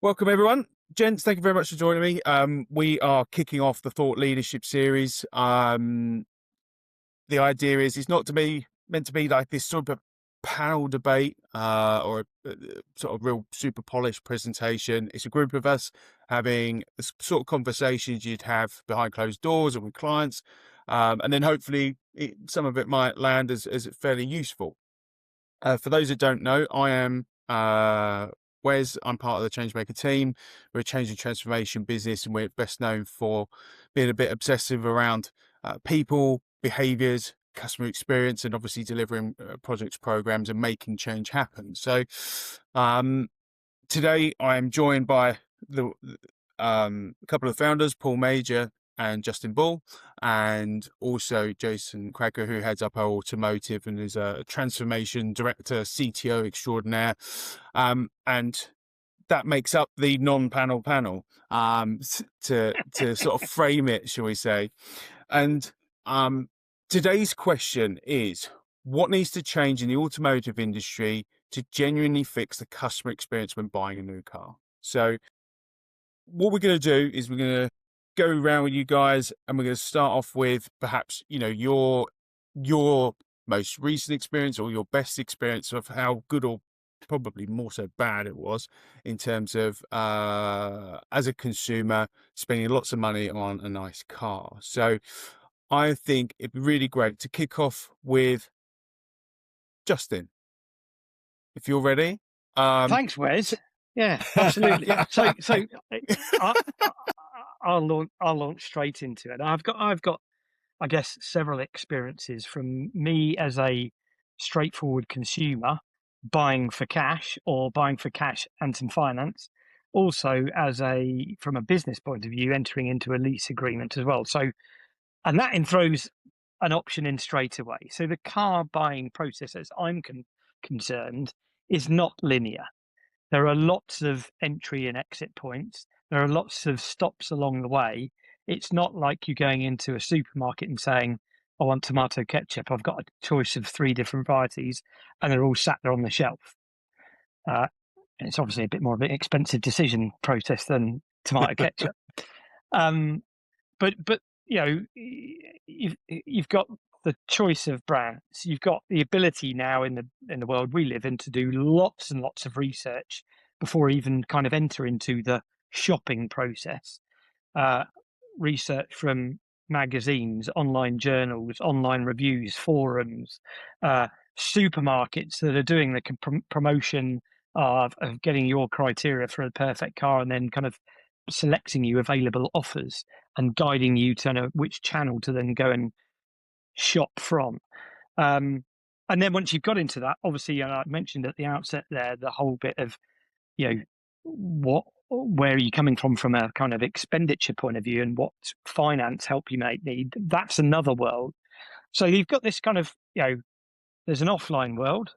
Welcome, everyone. Gents, thank you very much for joining me. We are kicking off the Thought Leadership series. The idea is it's not meant to be like this sort of panel debate or a sort of real super polished presentation. It's a group of us having the sort of conversations you'd have behind closed doors and with clients. And then hopefully some of it might land as fairly useful. For those that don't know, I am Wes. I'm part of the Changemaker team. We're a change and transformation business, and we're best known for being a bit obsessive around people, behaviors, customer experience, and obviously delivering projects, programs, and making change happen. So today I am joined by the couple of founders, Paul Major and Justin Ball, and also Jason Cracker, who heads up our automotive and is a transformation director, CTO extraordinaire. And that makes up the non-panel panel, to sort of frame it, shall we say. And today's question is, what needs to change in the automotive industry to genuinely fix the customer experience when buying a new car? So what we're going to do is we're going to go around with you guys, and we're going to start off with perhaps, your most recent experience or your best experience of how good or probably more so bad it was in terms of as a consumer spending lots of money on a nice car. So I think it'd be really great to kick off with Justin, if you're ready. Thanks, Wes. Yeah, absolutely. So I'll launch straight into it. I've got, I guess, several experiences from me as a straightforward consumer buying for cash or buying for cash and some finance. Also, from a business point of view, entering into a lease agreement as well. So, and that throws an option in straight away. So the car buying process, as I'm concerned, is not linear. There are lots of entry and exit points. There are lots of stops along the way. It's not like you going into a supermarket and saying, I want tomato ketchup. I've got a choice of 3 different varieties and they're all sat there on the shelf. It's obviously a bit more of an expensive decision process than tomato ketchup. But you've got the choice of brands. You've got the ability now in the world we live in to do lots and lots of research before even kind of enter into the shopping process. Research from magazines, online journals, online reviews, forums, supermarkets that are doing the promotion of getting your criteria for a perfect car and then kind of selecting you available offers and guiding you to know which channel to then go and shop from. And then once you've got into that, obviously, I mentioned at the outset there, the whole bit of, where are you coming from a kind of expenditure point of view and what finance help you might need. That's another world. So you've got this kind of, there's an offline world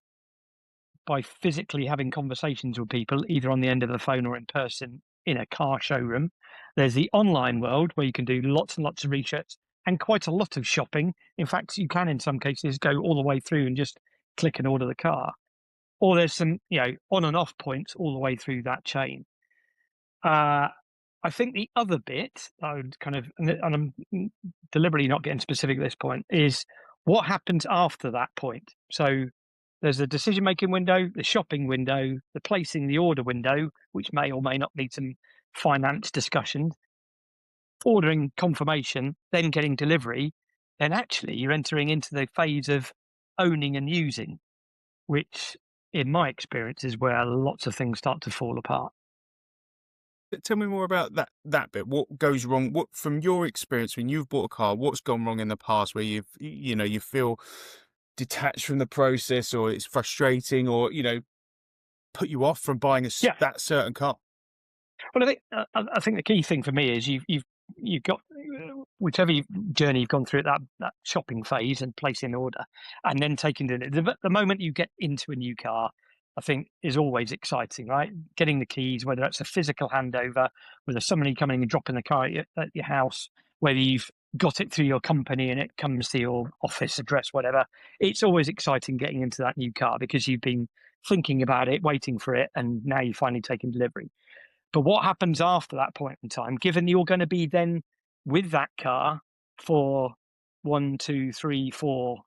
by physically having conversations with people, either on the end of the phone or in person in a car showroom. There's the online world where you can do lots and lots of research and quite a lot of shopping. In fact, you can, in some cases, go all the way through and just click and order the car. Or there's some, on and off points all the way through that chain. I think the other bit, I would kind of, and I'm deliberately not getting specific at this point, is what happens after that point. So there's the decision-making window, the shopping window, the placing the order window, which may or may not need some finance discussion, ordering confirmation, then getting delivery. Then actually you're entering into the phase of owning and using, which in my experience is where lots of things start to fall apart. Tell me more about that bit. What goes wrong? What, from your experience when you've bought a car, what's gone wrong in the past where you feel detached from the process, or it's frustrating, or put you off from buying that certain car? Well, I think the key thing for me is you've got whichever journey you've gone through at that shopping phase and placing an order, and then taking the moment you get into a new car, I think is always exciting, right? Getting the keys, whether it's a physical handover, whether somebody coming and dropping the car at your house, whether you've got it through your company and it comes to your office address, whatever. It's always exciting getting into that new car because you've been thinking about it, waiting for it, and now you're finally taking delivery. But what happens after that point in time, given you're going to be then with that car for 1, 2, 3, 4,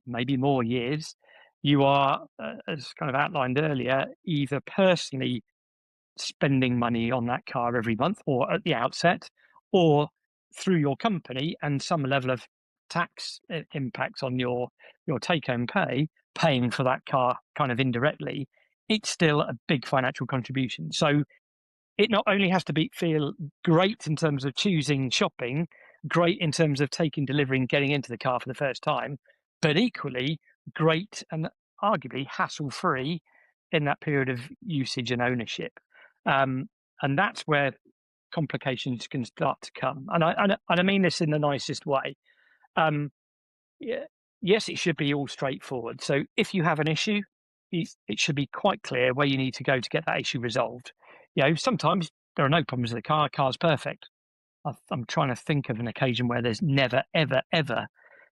maybe more years, you are, as kind of outlined earlier, either personally spending money on that car every month or at the outset, or through your company and some level of tax impacts on your take home pay, paying for that car kind of indirectly. It's still a big financial contribution. So it not only has to feel great in terms of choosing shopping, great in terms of taking delivery and getting into the car for the first time, but equally great and arguably hassle free in that period of usage and ownership. And that's where complications can start to come. And I mean this in the nicest way. Um, yeah, yes, it should be all straightforward. So if you have an issue, it should be quite clear where you need to go to get that issue resolved. Sometimes there are no problems with the car. Car's perfect. I'm trying to think of an occasion where there's never, ever, ever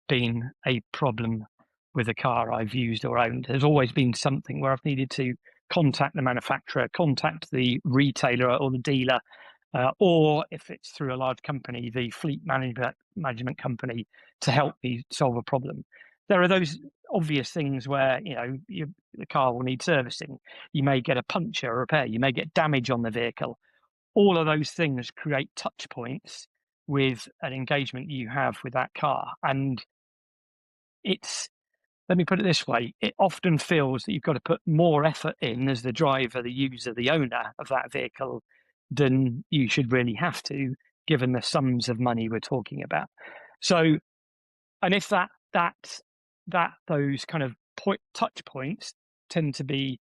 been a problem with a car I've used or owned. There's always been something where I've needed to contact the manufacturer, contact the retailer or the dealer, or if it's through a large company, the fleet management company to help me solve a problem. There are those obvious things where the car will need servicing. You may get a puncture or repair. You may get damage on the vehicle. All of those things create touch points with an engagement you have with that car, and it's let me put it this way, it often feels that you've got to put more effort in as the driver, the user, the owner of that vehicle than you should really have to, given the sums of money we're talking about. So, and if those kind of touch points tend to be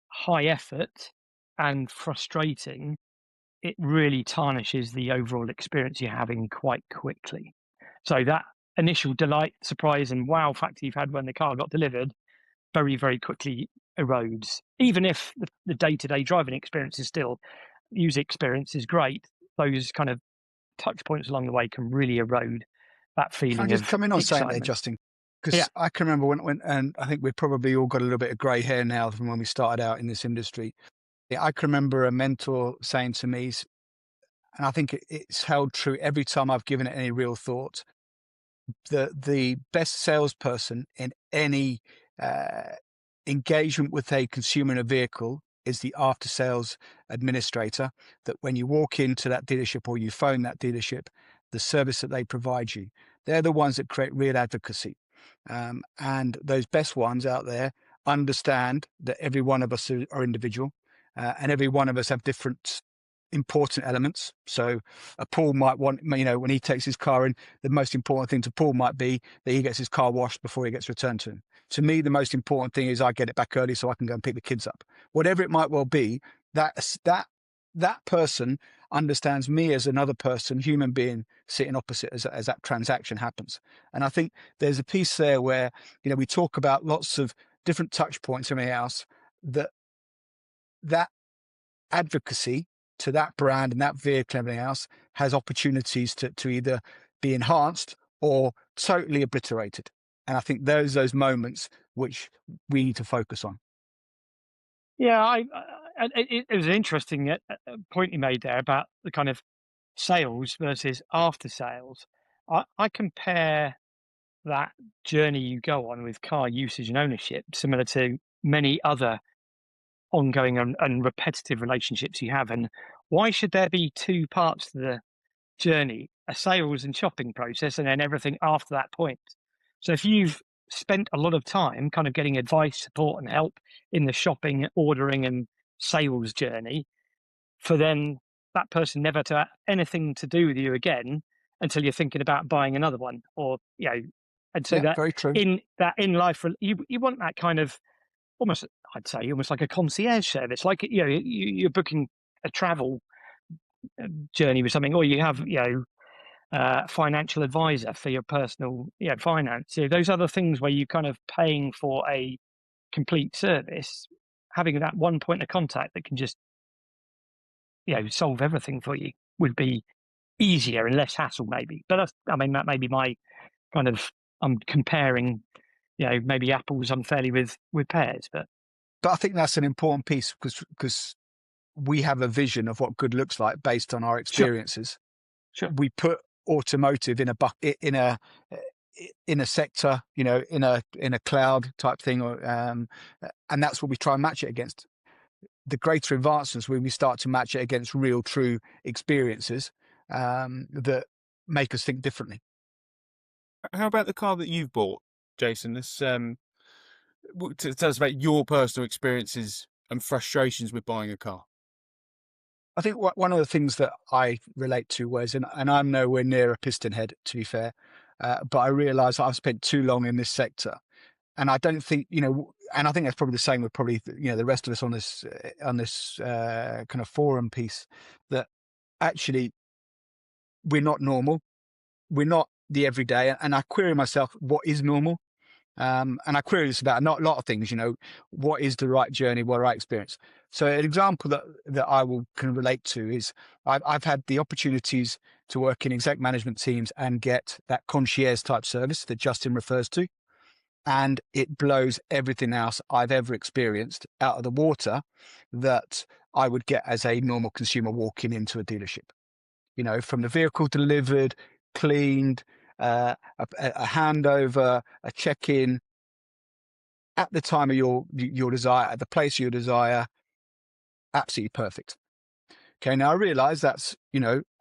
high effort and frustrating, it really tarnishes the overall experience you're having quite quickly. So that initial delight, surprise, and wow factor you've had when the car got delivered very, very quickly erodes. Even if the day-to-day driving experience is still user experience is great, those kind of touch points along the way can really erode that Can I feeling just of come in on something there, excitement. Justin? Yeah, Because I can remember when, and I think we've probably all got a little bit of grey hair now from when we started out in this industry. Yeah, I can remember a mentor saying to me, and I think it's held true every time I've given it any real thought. The best salesperson in any uh, engagement with a consumer in a vehicle is the after sales administrator. That when you walk into that dealership or you phone that dealership, the service that they provide you, they're the ones that create real advocacy. And those best ones out there understand that every one of us are individual, and every one of us have different important elements. So Paul might want, when he takes his car in, the most important thing to Paul might be that he gets his car washed before he gets returned to him. To me, the most important thing is I get it back early so I can go and pick the kids up. Whatever it might well be, that person understands me as another person, human being sitting opposite as that transaction happens. And I think there's a piece there where, we talk about lots of different touch points and everything else, that advocacy to that brand and that vehicle and everything else has opportunities to either be enhanced or totally obliterated. And I think those moments which we need to focus on. yeah. It was an interesting point you made there about the kind of sales versus after sales. I compare that journey you go on with car usage and ownership similar to many other ongoing and repetitive relationships you have. And why should there be two parts to the journey, a sales and shopping process, and then everything after that point? So if you've spent a lot of time kind of getting advice, support, and help in the shopping, ordering, and sales journey, for then that person never to have anything to do with you again until you're thinking about buying another one, or and so Yeah, that very true. in life, you want that kind of almost, I'd say, almost like a concierge service, like you're booking a travel journey with something, or you have financial advisor for your personal finance. Those other things where you kind of paying for a complete service, having that one point of contact that can just solve everything for you would be easier and less hassle, maybe. But that may be my kind of, I'm comparing, maybe apples unfairly with pears, but But I think that's an important piece because we have a vision of what good looks like based on our experiences. Sure. We put automotive in a bucket, in a sector, in a cloud type thing, or and that's what we try and match it against. The greater advancements when we start to match it against real, true experiences that make us think differently. How about the car that you've bought, Jason? This tell us about your personal experiences and frustrations with buying a car. I think one of the things that I relate to, Wes, and I'm nowhere near a piston head, to be fair, but I realise I've spent too long in this sector, and I don't think, and I think that's probably the same with probably the rest of us on this kind of forum piece, that actually we're not normal, we're not the everyday, and I query myself, what is normal? And I query this about not a lot of things, what is the right journey, what right experience? So an example that I can relate to is I've had the opportunities to work in exec management teams and get that concierge type service that Justin refers to. And it blows everything else I've ever experienced out of the water that I would get as a normal consumer walking into a dealership. From the vehicle delivered, cleaned, a handover, a check-in at the time of your desire, at the place of your desire, absolutely perfect. Okay, now I realize that's,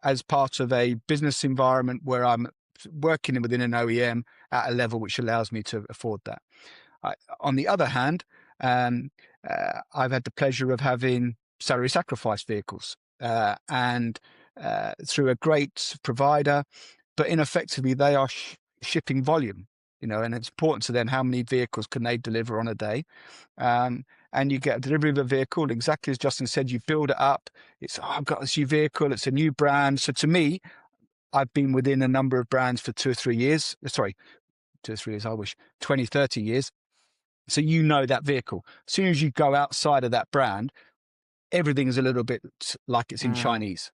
as part of a business environment where I'm working within an OEM at a level which allows me to afford that. On the other hand, I've had the pleasure of having salary sacrifice vehicles and through a great provider, but ineffectively they are shipping volume, and it's important to them how many vehicles can they deliver on a day. And you get a delivery of a vehicle, exactly as Justin said, you build it up. I've got this new vehicle, it's a new brand. So to me, I've been within a number of brands for 2 or 3 years. Sorry, 2 or 3 years, I wish, 20, 30 years. So that vehicle. As soon as you go outside of that brand, everything is a little bit like it's in Chinese.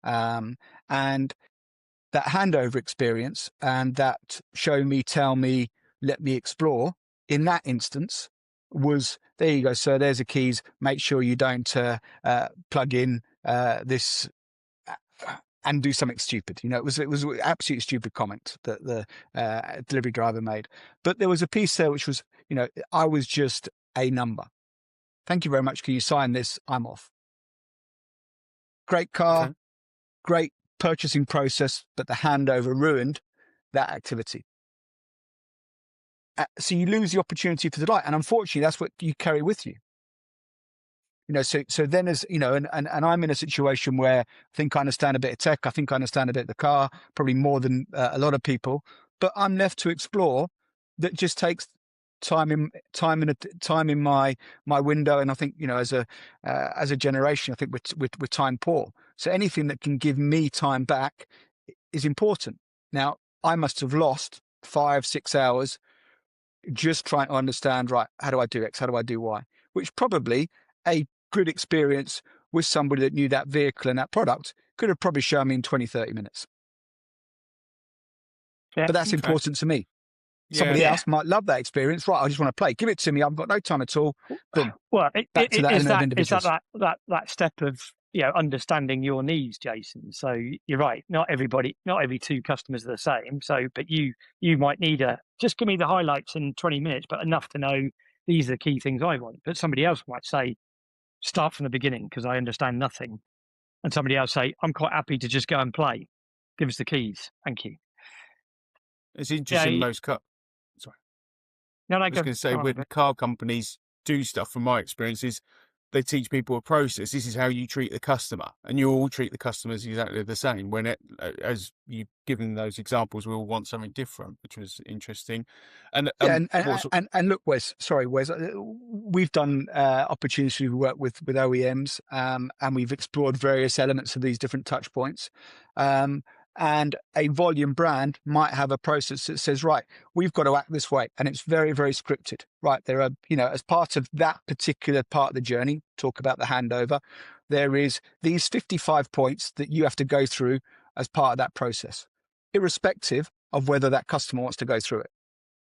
And that handover experience and that show me, tell me, let me explore in that instance was, there you go, sir, there's the keys. Make sure you don't plug in this and do something stupid. It was an absolutely stupid comment that the delivery driver made. But there was a piece there which was, I was just a number. Thank you very much. Can you sign this? I'm off. Great car, okay. Great purchasing process, but the handover ruined that activity. So you lose the opportunity for delight, and unfortunately, that's what you carry with you. So then as and I'm in a situation where I think I understand a bit of tech, I think I understand a bit of the car, probably more than a lot of people, but I'm left to explore. That just takes time in my window, and I think as a generation, I think we're time poor. So anything that can give me time back is important. Now I must have lost 5-6 hours just trying to understand, right, how do I do X, how do I do Y, which probably a good experience with somebody that knew that vehicle and that product could have probably shown me in 20-30 minutes. Yeah, but that's important to me. Somebody else might love that experience. Right, I just want to play. Give it to me. I've got no time at all. Boom. Well, back to that element of individuals. Is that step of understanding your needs, Jason? So you're right. Not every 2 customers are the same. So, but you might need just give me the highlights in 20 minutes, but enough to know these are the key things I want. But somebody else might say, start from the beginning because I understand nothing. And somebody else say, I'm quite happy to just go and play. Give us the keys. Thank you. It's interesting. Most car. Sorry. No, I was going to say when car companies do stuff, from my experiences, they teach people a process. This is how you treat the customer, and you all treat the customers exactly the same. When as you've given those examples, we all want something different, which was interesting. And look, Wes, we've done opportunities to work with OEMs, and we've explored various elements of these different touch points. And a volume brand might have a process that says, right, we've got to act this way. And it's very, very scripted, right? There are, as part of that particular part of the journey, talk about the handover, there is these 55 points that you have to go through as part of that process, irrespective of whether that customer wants to go through it.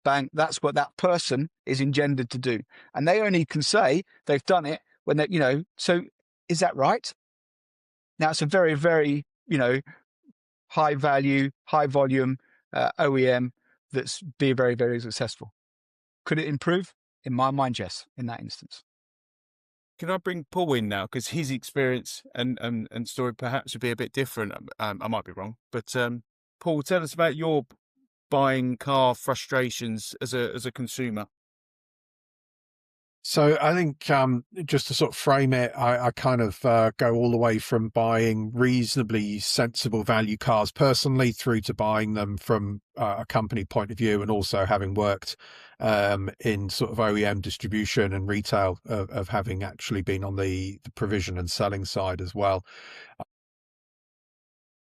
Bang, that's what that person is engendered to do. And they only can say they've done it when they, so Is that right? Now, it's a very, very, high value, high volume OEM that's be very, very successful. Could it improve? In my mind, yes, in that instance. Can I bring Paul in now? Because his experience and story perhaps would be a bit different. I might be wrong, but Paul, tell us about your buying car frustrations as a consumer. So I think just to sort of frame it, I kind of go all the way from buying reasonably sensible value cars personally through to buying them from a company point of view, and also having worked in sort of OEM distribution and retail of having actually been on the provision and selling side as well.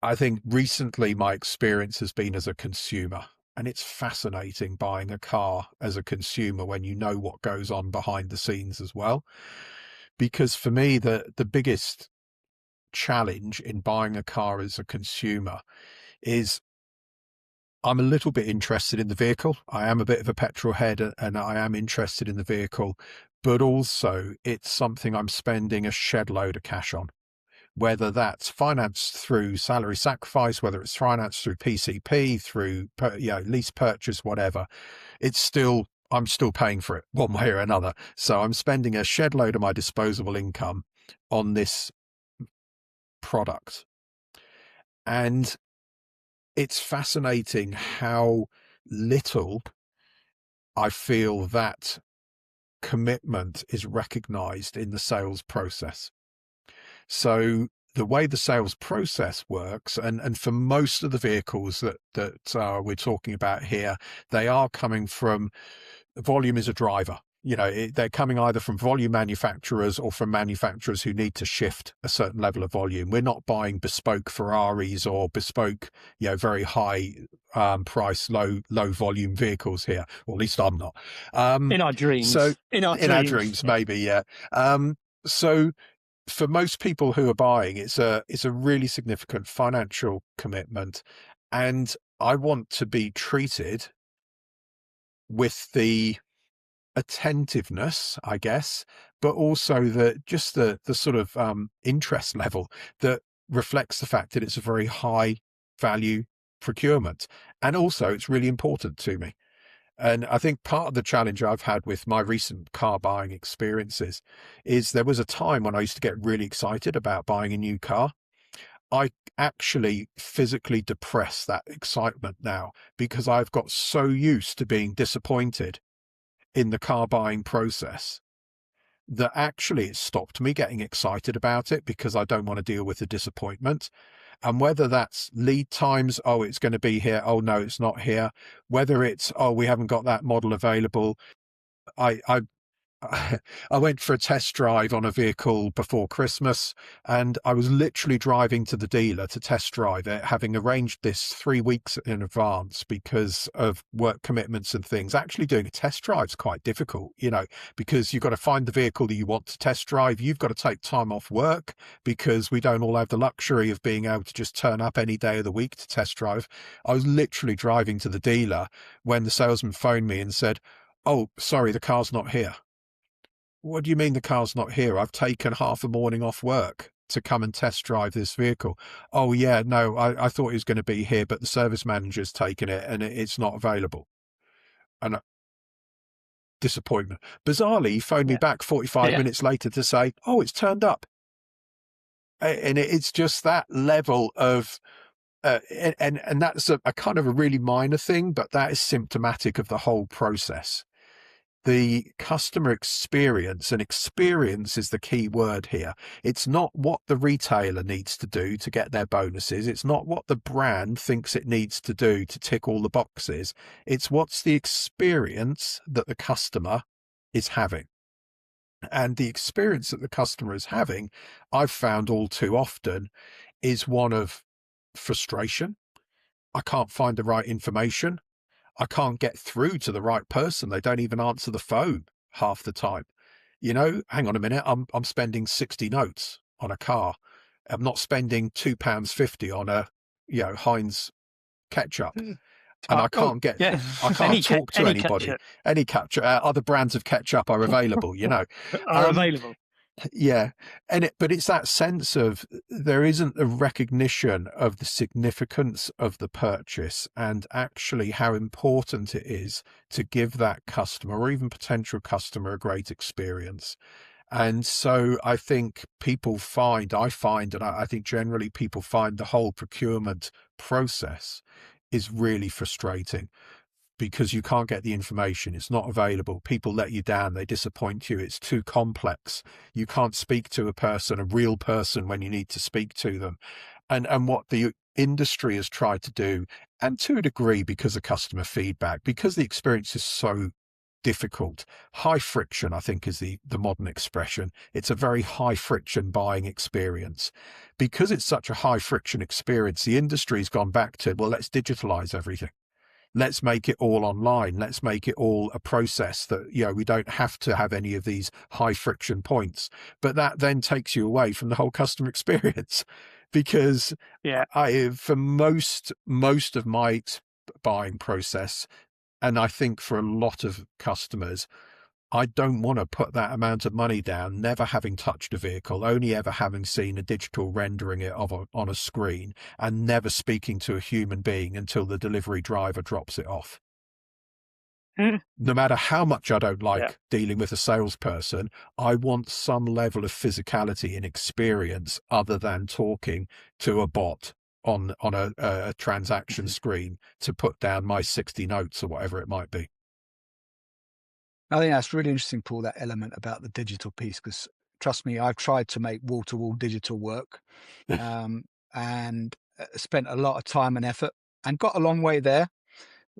I think recently my experience has been as a consumer. And it's fascinating buying a car as a consumer when you know what goes on behind the scenes as well. Because for me, the biggest challenge in buying a car as a consumer is I'm a little bit interested in the vehicle. I am a bit of a petrol head and I am interested in the vehicle, but also it's something I'm spending a shed load of cash on. Whether that's financed through salary sacrifice, whether it's financed through PCP, through lease purchase, whatever, I'm still paying for it one way or another. So I'm spending a shed load of my disposable income on this product. And it's fascinating how little I feel that commitment is recognized in the sales process. So the way the sales process works, and for most of the vehicles that we're talking about here, they are coming from volume is a driver. They're coming either from volume manufacturers or from manufacturers who need to shift a certain level of volume. We're not buying bespoke Ferraris or bespoke, very high price, low volume vehicles here, or at least I'm not. In our dreams. So in our dreams, maybe, yeah. So for most people who are buying, it's a really significant financial commitment, and I want to be treated with the attentiveness, I guess, but also the sort of interest level that reflects the fact that it's a very high value procurement, and also it's really important to me. And I think part of the challenge I've had with my recent car buying experiences is there was a time when I used to get really excited about buying a new car. I actually physically depress that excitement now because I've got so used to being disappointed in the car buying process that actually it stopped me getting excited about it because I don't want to deal with the disappointment. And whether that's lead times, oh, it's going to be here, oh, no, it's not here. Whether it's, oh, we haven't got that model available. I went for a test drive on a vehicle before Christmas, and I was literally driving to the dealer to test drive it, having arranged this 3 weeks in advance because of work commitments and things. Actually doing a test drive is quite difficult, because you've got to find the vehicle that you want to test drive. You've got to take time off work because we don't all have the luxury of being able to just turn up any day of the week to test drive. I was literally driving to the dealer when the salesman phoned me and said, "Oh, sorry, the car's not here." What do you mean the car's not here? I've taken half a morning off work to come and test drive this vehicle. Oh, yeah, no, I thought it was going to be here, but the service manager's taken it and it's not available. And disappointment. Bizarrely, he phoned me back 45 minutes later to say, oh, it's turned up. And it's just that level of, and that's a kind of a really minor thing, but that is symptomatic of the whole process. The customer experience, and experience is the key word here. It's not what the retailer needs to do to get their bonuses. It's not what the brand thinks it needs to do to tick all the boxes. It's what's the experience that the customer is having. And the experience that the customer is having, I've found all too often, is one of frustration. I can't find the right information. I can't get through to the right person. They don't even answer the phone half the time. Hang on a minute. I'm spending 60 notes on a car. I'm not spending £2.50 on a, Heinz ketchup. And I can't I can't talk to anybody. Ketchup. Any ketchup, other brands of ketchup are available, Are available. Yeah. But it's that sense of there isn't a recognition of the significance of the purchase and actually how important it is to give that customer or even potential customer a great experience. And so I think and I think generally people find the whole procurement process is really frustrating because you can't get the information. It's not available. People let you down. They disappoint you. It's too complex. You can't speak to a real person when you need to speak to them. And what the industry has tried to do, and to a degree because of customer feedback, because the experience is so difficult, high friction, I think is the modern expression. It's a very high friction buying experience. Because it's such a high friction experience, the industry's gone back to, well, let's digitalize everything. Let's make it all online. Let's make it all a process that, we don't have to have any of these high friction points. But that then takes you away from the whole customer experience because for most of my buying process, and I think for a lot of customers, I don't want to put that amount of money down, never having touched a vehicle, only ever having seen a digital rendering it on a screen, and never speaking to a human being until the delivery driver drops it off. No matter how much I don't like dealing with a salesperson, I want some level of physicality and experience other than talking to a bot on a transaction screen to put down my 60 notes or whatever it might be. I think that's really interesting, Paul, that element about the digital piece, because trust me, I've tried to make wall-to-wall digital work and spent a lot of time and effort and got a long way there.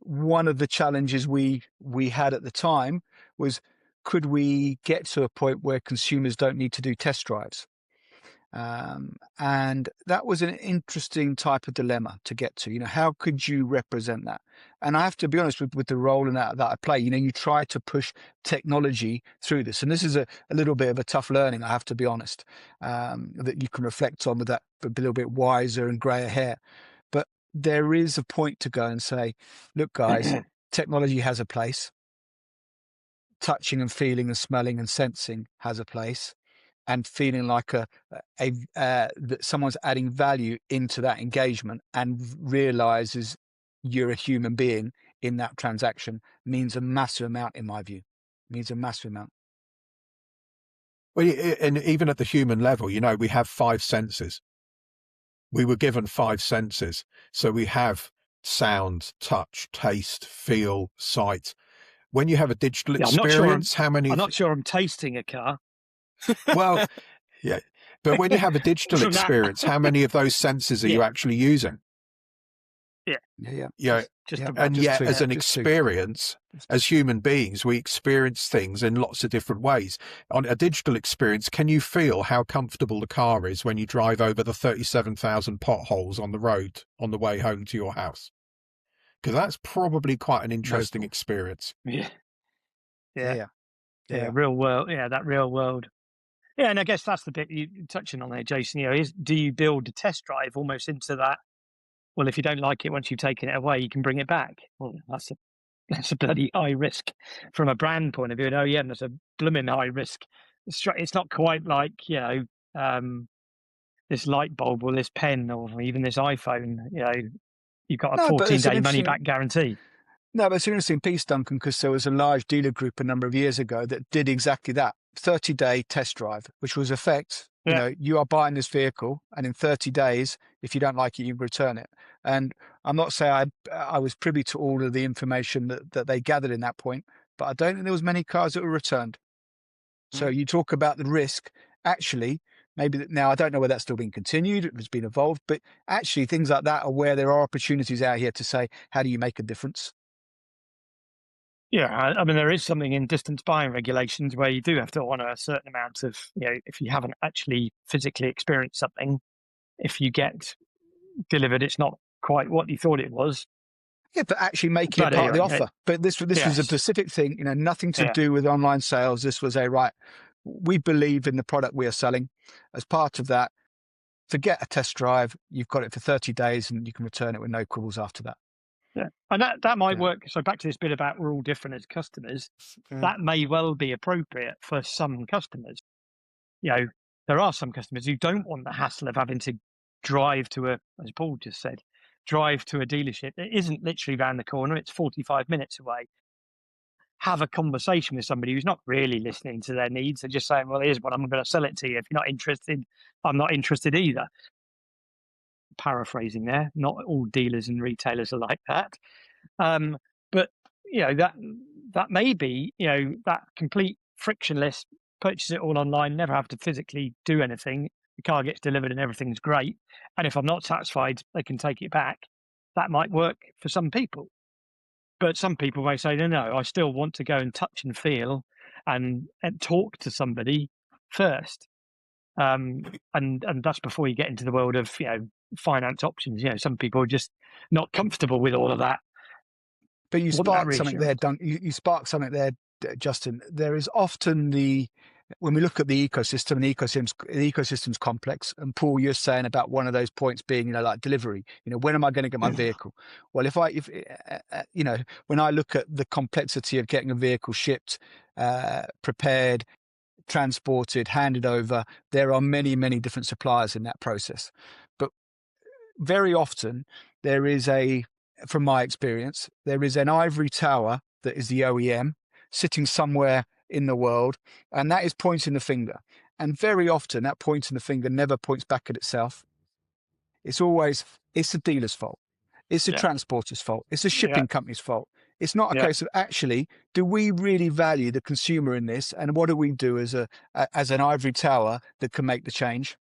One of the challenges we had at the time was, could we get to a point where consumers don't need to do test drives? And that was an interesting type of dilemma to get to. How could you represent that? And I have to be honest with the role in that I play. You try to push technology through this, and this is a little bit of a tough learning. I have to be honest, that you can reflect on with that a little bit wiser and grayer hair. But there is a point to go and say, look, guys, technology has a place. Touching and feeling and smelling and sensing has a place. And feeling like that someone's adding value into that engagement and realizes you're a human being in that transaction means a massive amount, in my view. Means a massive amount. Well, and even at the human level, we have 5 senses. We were given 5 senses. So we have sound, touch, taste, feel, sight. When you have a digital experience, I'm not sure I'm tasting a car. Well, yeah, but when you have a digital experience, how many of those senses are you actually using? As an experience, as human beings, we experience things in lots of different ways. On a digital experience, can you feel how comfortable the car is when you drive over the 37,000 potholes on the road on the way home to your house? Because that's probably quite an interesting experience. Yeah. Real world. Yeah, that real world. Yeah, and I guess that's the bit you're touching on there, Jason. Do you build a test drive almost into that? Well, if you don't like it once you've taken it away, you can bring it back. Well, that's a bloody high risk from a brand point of view. Oh, yeah, that's a blooming high risk. It's not quite like this light bulb or this pen or even this iPhone. You've got a 14-day money back guarantee. No, but it's an interesting piece, Duncan, because there was a large dealer group a number of years ago that did exactly that. 30-day test drive, which was effect, you are buying this vehicle and in 30 days, if you don't like it, you return it. And I'm not saying I was privy to all of the information that they gathered in that point, but I don't think there was many cars that were returned. So you talk about the risk, actually, maybe now I don't know whether that's still being continued, it's been evolved, but actually things like that are where there are opportunities out here to say, how do you make a difference? Yeah, I mean, there is something in distance buying regulations where you do have to honour a certain amount of, if you haven't actually physically experienced something, if you get delivered, it's not quite what you thought it was. Yeah, but actually making it part of the offer. But this was a specific thing, nothing to do with online sales. This was we believe in the product we are selling. As part of that, forget a test drive. You've got it for 30 days and you can return it with no quibbles after that. Yeah, and that might work. So back to this bit about we're all different as customers. That may well be appropriate for some customers. there are some customers who don't want the hassle of having to drive to as Paul just said, drive to a dealership. It isn't literally around the corner. It's 45 minutes away. Have a conversation with somebody who's not really listening to their needs. They're just saying, well, here's what I'm going to sell it to you. If you're not interested, I'm not interested either. Paraphrasing there, not all dealers and retailers are like that. But that may be, that complete frictionless, purchase it all online, never have to physically do anything. The car gets delivered and everything's great. And if I'm not satisfied, they can take it back. That might work for some people. But some people may say, no, I still want to go and touch and feel and talk to somebody first. And that's before you get into the world of, finance options. Some people are just not comfortable with all of that. But you sparked something there, you sparked something there, Justin. There is often when we look at the ecosystem, and the ecosystem's complex. And Paul, you're saying about one of those points being, like delivery. When am I going to get my vehicle? Well, when I look at the complexity of getting a vehicle shipped, prepared, transported, handed over, there are many, many different suppliers in that process. But very often there is from my experience, there is an ivory tower that is the OEM sitting somewhere in the world, and that is pointing the finger. And very often that pointing the finger never points back at itself. It's the dealer's fault. It's the transporter's fault. It's the shipping company's fault. It's not a case of actually, do we really value the consumer in this? And what do we do as an ivory tower that can make the change?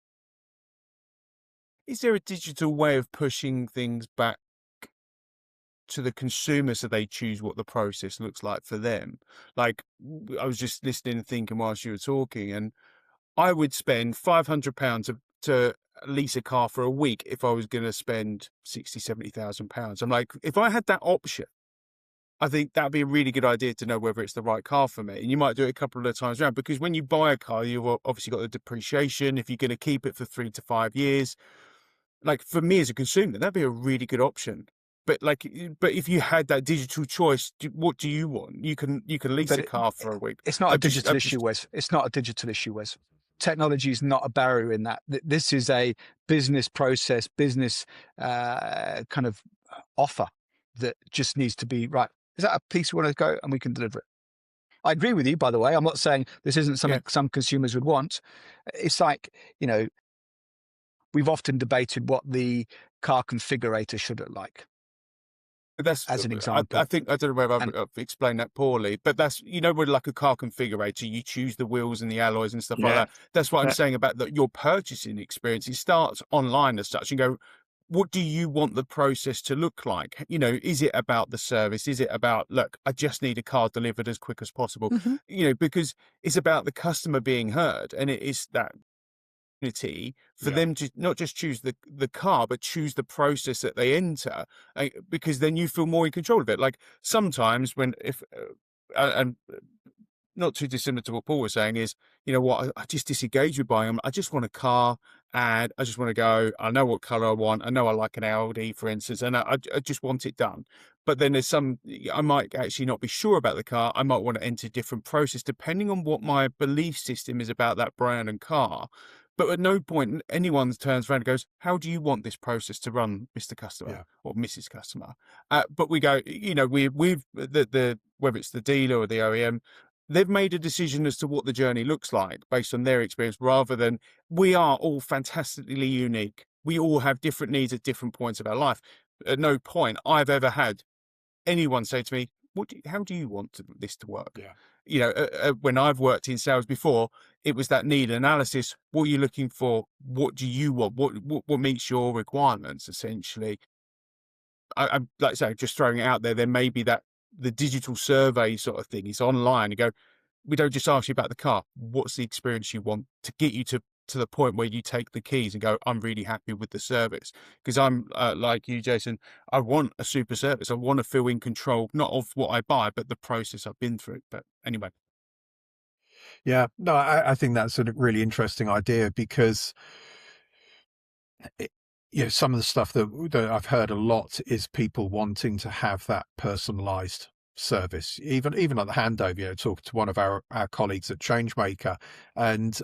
Is there a digital way of pushing things back to the consumer so they choose what the process looks like for them? Like, I was just listening and thinking whilst you were talking, and I would spend £500 to lease a car for a week if I was going to spend £60,000-70,000. I'm like, if I had that option, I think that'd be a really good idea to know whether it's the right car for me. And you might do it a couple of times around, because when you buy a car, you've obviously got the depreciation. If you're going to keep it for 3 to 5 years, like for me as a consumer, that'd be a really good option. But if you had that digital choice, what do you want? You can lease a car for a week. It's not a digital issue, Wes. It's not a digital issue, Wes. Technology is not a barrier in that. This is a business process, business kind of offer that just needs to be right. Is that a piece we want to go and we can deliver it? I agree with you, by the way. I'm not saying this isn't something some consumers would want. It's like, we've often debated what the car configurator should look like. That's as an example. I don't know whether I've explained that poorly, but that's, with like a car configurator, you choose the wheels and the alloys and stuff like that. That's what I'm saying about your purchasing experience. It starts online as such, and go, what do you want the process to look like? Is it about the service? Is it about, look, I just need a car delivered as quick as possible? Mm-hmm. Because it's about the customer being heard, and it is that for them to not just choose the car, but choose the process that they enter, because then you feel more in control of it. Like sometimes and not too dissimilar to what Paul was saying, is, I just disengage with buying them. I just want a car, and I just want to go, I know what color I want. I know I like an Audi, for instance, and I just want it done. But then there's I might actually not be sure about the car. I might want to enter a different process depending on what my belief system is about that brand and car. But at no point anyone turns around and goes, how do you want this process to run, Mr. Customer or Mrs. Customer? But we go, we've whether it's the dealer or the OEM, they've made a decision as to what the journey looks like based on their experience, rather than, we are all fantastically unique. We all have different needs at different points of our life. At no point I've ever had anyone say to me, how do you want this to work? When I've worked in sales before, it was that need analysis. What are you looking for? What do you want? What meets your requirements, essentially? I'm like I say, just throwing it out there. There may be that the digital survey sort of thing is online. You go, we don't just ask you about the car. What's the experience you want to get you to the point where you take the keys and go, I'm really happy with the service? Because I'm like you, Jason, I want a super service. I want to feel in control, not of what I buy, but the process I've been through. But anyway. Yeah, no, I think that's a really interesting idea, because some of the stuff that I've heard a lot is people wanting to have that personalized service, even at the handover. Talking to one of our colleagues at Changemaker, and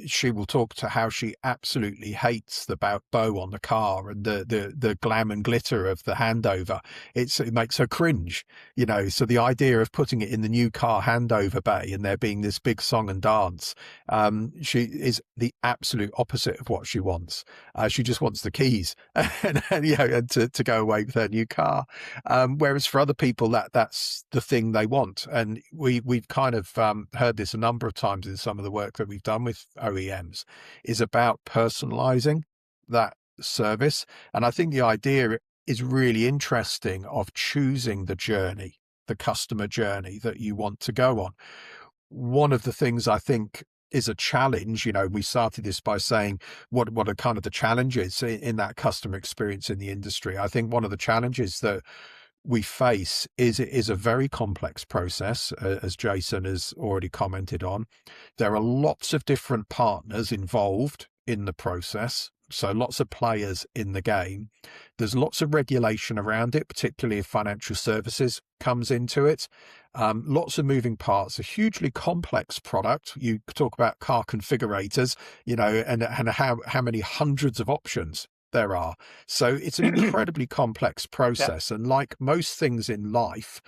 she will talk to how she absolutely hates the bow on the car and the glam and glitter of the handover. It makes her cringe, you know. So the idea of putting it in the new car handover bay and there being this big song and dance, she is the absolute opposite of what she wants. She just wants the keys and you know, and to go away with her new car. Whereas for other people, that's the thing they want. And we've kind of heard this a number of times in some of the work that we've done with OEMs, is about personalizing that service. And I think the idea is really interesting of choosing the journey, the customer journey that you want to go on. One of the things I think is a challenge, you know, we started this by saying what are kind of the challenges in that customer experience in the industry. I think one of the challenges that we face is it is a very complex process, as Jason has already commented on. There are lots of different partners involved in the process, so lots of players in the game. There's lots of regulation around it, particularly if financial services comes into it. Lots of moving parts, a hugely complex product. You talk about car configurators, you know, and how many hundreds of options there are. So it's an incredibly complex process. Yeah. And like most things in life,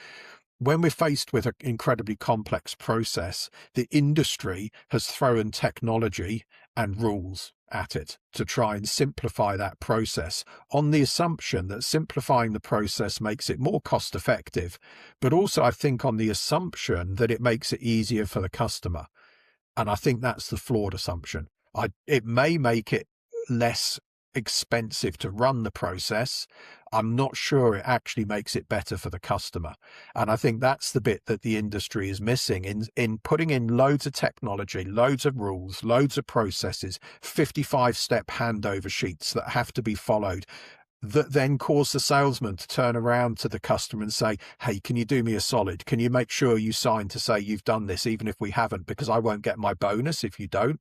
when we're faced with an incredibly complex process, the industry has thrown technology and rules at it to try and simplify that process, on the assumption that simplifying the process makes it more cost effective, but also I think on the assumption that it makes it easier for the customer. And I think that's the flawed assumption. It may make it less expensive to run the process. I'm not sure it actually makes it better for the customer. And I think that's the bit that the industry is missing in putting in loads of technology, loads of rules, loads of processes, 55-step handover sheets that have to be followed, that then cause the salesman to turn around to the customer and say, hey, can you do me a solid? Can you make sure you sign to say you've done this, even if we haven't, because I won't get my bonus if you don't.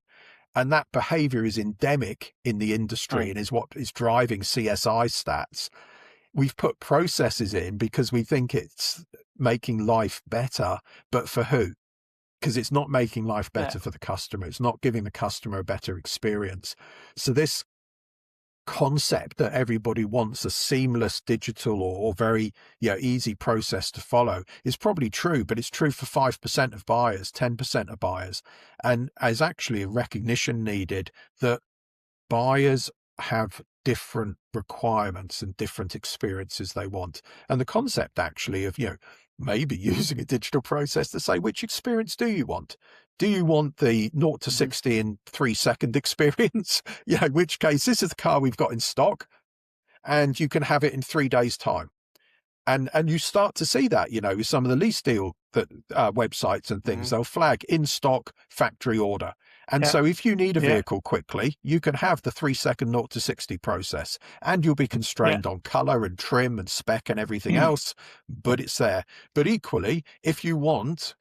And that behavior is endemic in the industry and is what is driving CSI stats. We've put processes in because we think it's making life better, but for who? Because it's not making life better for the customer. It's not giving the customer a better experience. So this concept that everybody wants a seamless digital or very easy process to follow is probably true, but it's true for 5% of buyers, 10% of buyers. And there's actually a recognition needed that buyers have different requirements and different experiences they want. And the concept actually of, maybe using a digital process to say, which experience do you want? Do you want the 0 to 60 in 3-second experience? In which case, this is the car we've got in stock and you can have it in 3 days' time. And you start to see that, with some of the lease deal that websites and things, they'll flag in stock factory order. And so if you need a vehicle quickly, you can have the 3-second 0 to 60 process, and you'll be constrained on color and trim and spec and everything else, but it's there. But equally, if you want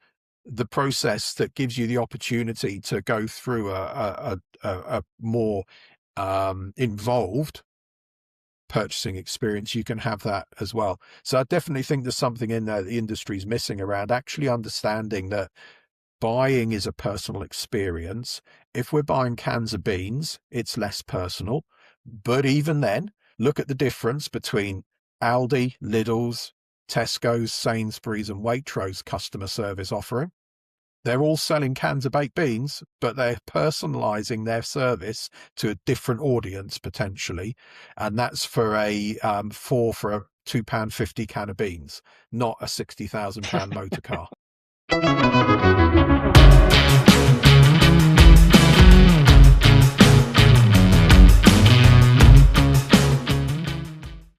the process that gives you the opportunity to go through a more involved purchasing experience, you can have that as well. So I definitely think there's something in there the industry's missing around actually understanding that buying is a personal experience. If we're buying cans of beans, it's less personal. But even then, look at the difference between Aldi, Lidl's, Tesco's, Sainsbury's and Waitrose customer service offering. They're all selling cans of baked beans, but they're personalizing their service to a different audience potentially. And that's for a £2.50 can of beans, not a £60,000 motor car.